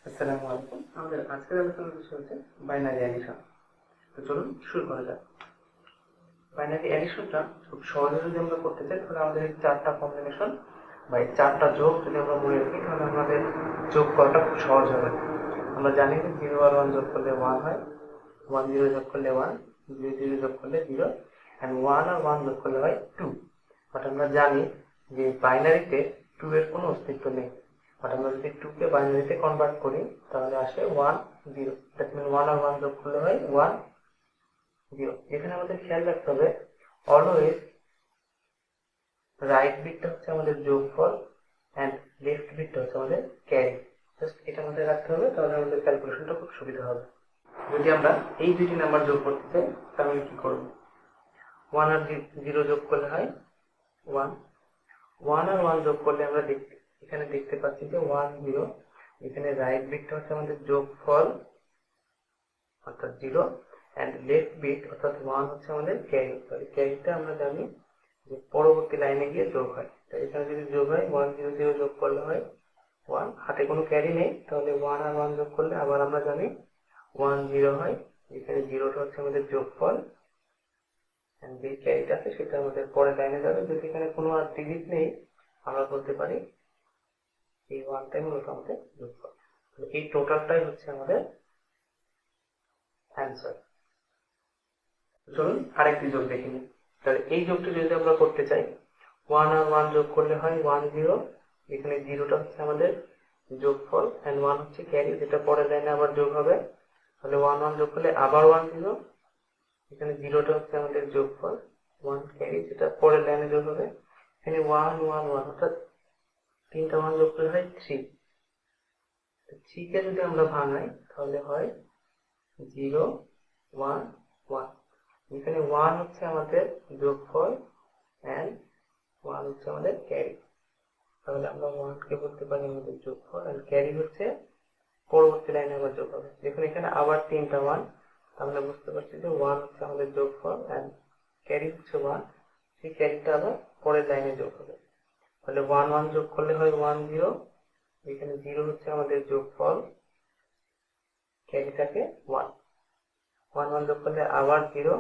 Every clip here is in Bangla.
আসসালামু আলাইকুম। আমাদের আজকের আলোচনার বিষয় হচ্ছে বাইনারি অ্যাডিশন। তো চলুন শুরু করা যাক। বাইনারি অ্যাডিশনটা খুব সহজে যদি আমরা করতে চাই তাহলে আমাদের এই চারটা কম্বিনেশন বা এই চারটা যোগ যদি আমরা মনে রাখি তাহলে আমাদের যোগ করাটা খুব সহজ হবে। আমরা জানি যে 0 আর 1 যোগ করলে 1 হয়, 1 0 যোগ করলে 1, 0 0 যোগ করলে 0, and 1 আর 1 যোগ করলে হয় 2। বাট আমরা জানি যে বাইনারিতে 2 এর কোনো অস্তিত্ব নেই। বাট আমরা যদি 2 কে বাইনারিতে কনভার্ট করি তাহলে আসে 1 0। দ্যাট মিন 1 আর 1 যোগ করলে হয় 1 0। এখানে আমাদের খেয়াল রাখতে হবে অলওয়েজ রাইট বিটটা হচ্ছে আমাদের যোগফল এন্ড লেফট বিটটা হচ্ছে আমাদের ক্যারি। জাস্ট এটা আমাদের রাখতে হবে, তাহলে আমাদের ক্যালকুলেশনটা খুব সুবিধা হবে। যদি আমরা এই দুইটি নাম্বার যোগ করতে চাই তাহলে কি করব? 1 আর 0 যোগ করলে হয় 1, 1 আর 1 যোগ করলে আমরা এখানে দেখতে পাচ্ছি যে 1 0। এখানে রাইট বিটটা হচ্ছে আমাদের যোগফল অর্থাৎ 0 এন্ড লেফট বিট অর্থাৎ 1 হচ্ছে আমাদের ক্যারি। তাহলে ক্যারিটা আমরা জানি যে পরবর্তী লাইনে গিয়ে যোগ হয়। তো এখানে যদি যোগ হয় 1 0 0 যোগ করলে হয় 1, হাতে কোনো ক্যারি নেই তাহলে 1 আর 1 যোগ করলে আবার আমরা জানি 1 0 হয়। এখানে 0টা হচ্ছে আমাদের যোগফল এন্ড যে ক্যারিটা আছে সেটা আমাদের পরের লাইনে যাবে। যদি এখানে কোনো আর ডিজিট নেই আমরা বলতে পারি এই 1টাই মূলত আমাদের যোগফল। এই টোটালটাই হচ্ছে আমাদের অ্যান্সার। চলুন আরেকটি যোগ দেখে নিই। তাহলে এই যোগটি যদি আমরা করতে চাই 1 আর 1 যোগ করলে হয় 1 0। এখানে 0টা হচ্ছে আমাদের যোগফল এন্ড 1 হচ্ছে ক্যারি, যেটা পরের লাইনে আবার যোগ হবে। তাহলে 1 1 যোগ করলে আবার 1 0। এখানে 0টা হচ্ছে আমাদের যোগফল, 1 ক্যারি, যেটা পরের লাইনে যোগ হবে। এখানে 1 1 1 অর্থাৎ তিনটা 1 যোগ করলে হয় 3। 3 কে যদি আমরা ভাঙাই তাহলে হয় 0 1 1। এখানে 1 হচ্ছে আমাদের যোগফল এন্ড 1 হচ্ছে আমাদের ক্যারি। তাহলে আমরা 1 কে বলতে পারি আমাদের যোগফল এন্ড ক্যারি হচ্ছে পরবর্তী লাইনে আবার যোগ হবে। দেখুন এখানে আবার তিনটা 1, তাহলে বুঝতে পারছি যে 1 হচ্ছে আমাদের যোগফল এন্ড ক্যারি হচ্ছে 1। সেই ক্যারিটা আবার পরের লাইনে যোগ হবে। তাহলে 1 1 যোগ করলে হয় 1 0। এখানে 0 হচ্ছে আমাদের যোগফল, ক্যারি থাকে 1। 1 1 যোগ করলে আবার 0,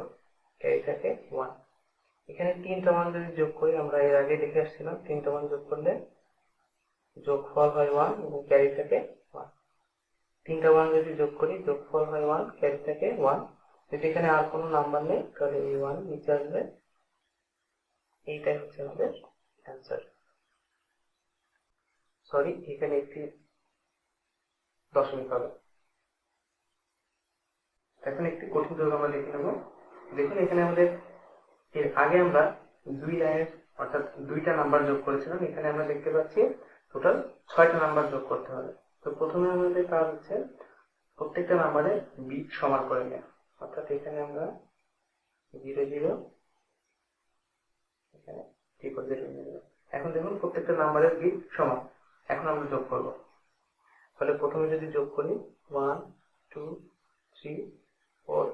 ক্যারি থাকে 1। এখানে তিনটা মান যদি যোগ করি, আমরা এর আগে দেখে আসছিলাম তিনটা মান যোগ করলে যোগফল হয় 1 এবং ক্যারি থাকে 1। তিনটা মান যদি যোগ করি যোগফল হয় 1, ক্যারি থাকে 1। যদি এখানে আর কোনো নাম্বার নেই তাহলে এই 1 নিচে আসবে। এইটাই হচ্ছে আমাদের অ্যান্সার। সরি, এখানে একটি দশমিক হবে। এখন একটি কঠিন যোগ আমরা দেখে নেব। দেখুন এখানে আমাদের এর আগে আমরা দুই লাইনের অর্থাৎ দুইটা নাম্বার যোগ করেছিলাম। এখানে আমরা দেখতে পাচ্ছি টোটাল 6টা নাম্বার যোগ করতে হবে। তো প্রথমে আমাদের কাজ হচ্ছে প্রত্যেকটা নাম্বারে বিট সমান করে নেওয়া। অর্থাৎ এখানে আমরা 0 0, এখানে 0 0। এখন দেখুন প্রত্যেকটা নাম্বারের বিট সমান। এখন আমরা যোগ করব। তাহলে প্রথমে যদি যোগ করি 1 2 3 4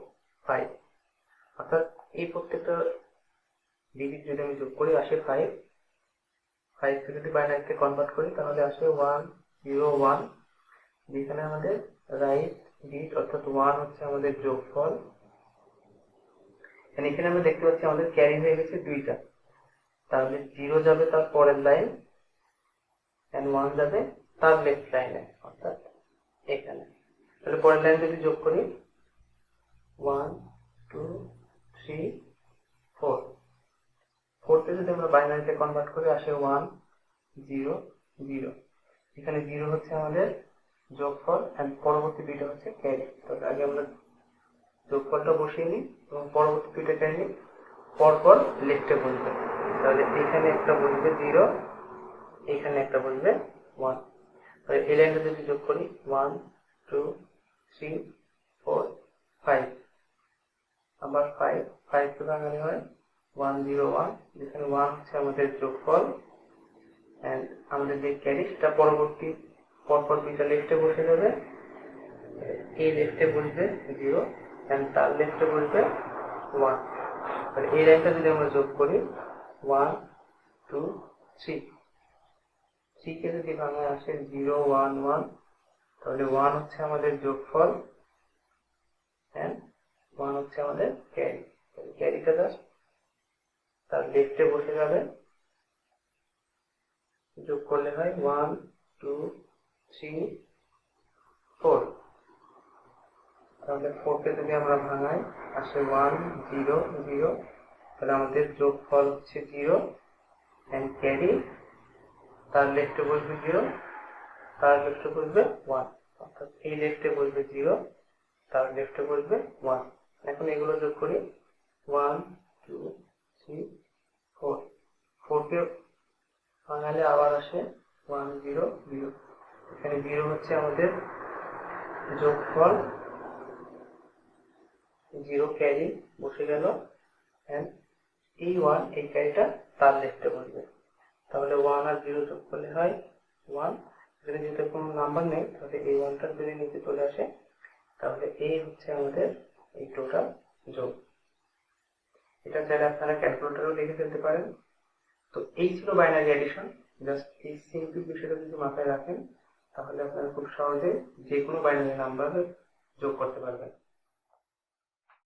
5, অর্থাৎ এই প্রত্যেকটা ডিজিট যদি আমি যোগ করি আসে 5। 5 কে যদি বাইনারিতে কনভার্ট করি তাহলে আসে 1 0 1। যেখানে আমাদের রাইট বিট অর্থাৎ 1 হচ্ছে আমাদের যোগফল। এখানে আমরা দেখতে পাচ্ছি আমাদের ক্যারি হয়ে গেছে 2টা। তাহলে 0 যাবে তার পরের লাইন এন্ড 1 যাবে তার লেফট লাইনে অর্থাৎ এখানে। তাহলে পরের লাইন যদি যোগ করি 1 2 3 4, 4 কে যদি আমরা বাইনারিতে কনভার্ট করি আসে 1 0 0। এখানে 0 হচ্ছে আমাদের যোগফল এন্ড পরবর্তী দুইটা হচ্ছে ক্যারি। তাহলে আগে আমরা যোগফলটা বসিয়ে নিই এবং পরবর্তী দুইটা ক্যারি নিই, পরপর লেফটে বসবে। তাহলে এখানে একটা বসবে 0, এখানে একটা বসবে 1। তাহলে এই লাইনটা যদি যোগ করি 1 2 3 4 5, আবার 5 কে ভাঙালে হয় 1 0 1। যেখানে 1 হচ্ছে আমাদের যোগফল এন্ড আমাদের যে ক্যারি সেটা পরবর্তী পরপর দুইটা লেফটে বসে যাবে। এই লেফটে বসবে 0 এন্ড তার লেফটে বসবে 1। তাহলে এই লাইনটা যদি আমরা যোগ করি 1 2 3, 3 কে যদি ভাঙায় আসে 0 1 1। তাহলে 1 হচ্ছে আমাদের যোগফল এন্ড 1 হচ্ছে আমাদের ক্যারি। ক্যারিটা জাস্ট তার লেফটে বসে যাবে, যোগ করলে হয় 1 2 3 4। তাহলে 4 কে যদি আমরা ভাঙাই আসে 1 0 0। তাহলে আমাদের যোগফল হচ্ছে 0 এন্ড ক্যারি তার লেফটে বসবে 0, তার লেফটে বসবে 1, অর্থাৎ এই লেফটে বসবে 0, তার লেফটে বসবে 1। এখন এগুলো যোগ করি 1 2 3 4। 4 কে ভাঙালে আবার আসে 1 0 0। এখানে 0 হচ্ছে আমাদের যোগফল, 0 ক্যারি বসে গেল এন্ড এই 1 এই ক্যারিটা তার লেফটে বসবে। তাহলে 1 আর 0 যোগ করলে হয় 1। এখানে যেহেতু কোনো নাম্বার নেই তাহলে এই 1টা যদি নিচে চলে আসে, তাহলে এই হচ্ছে আমাদের এই টোটাল যোগ। এটা চাইলে আপনারা ক্যালকুলেটরেও লিখে ফেলতে পারেন। তো এই ছিল বাইনারি অ্যাডিশন। জাস্ট এই সিম্পল বিষয়টা যদি মাথায় রাখেন তাহলে আপনারা খুব সহজে যে কোনো বাইনারি নাম্বার যোগ করতে পারবেন।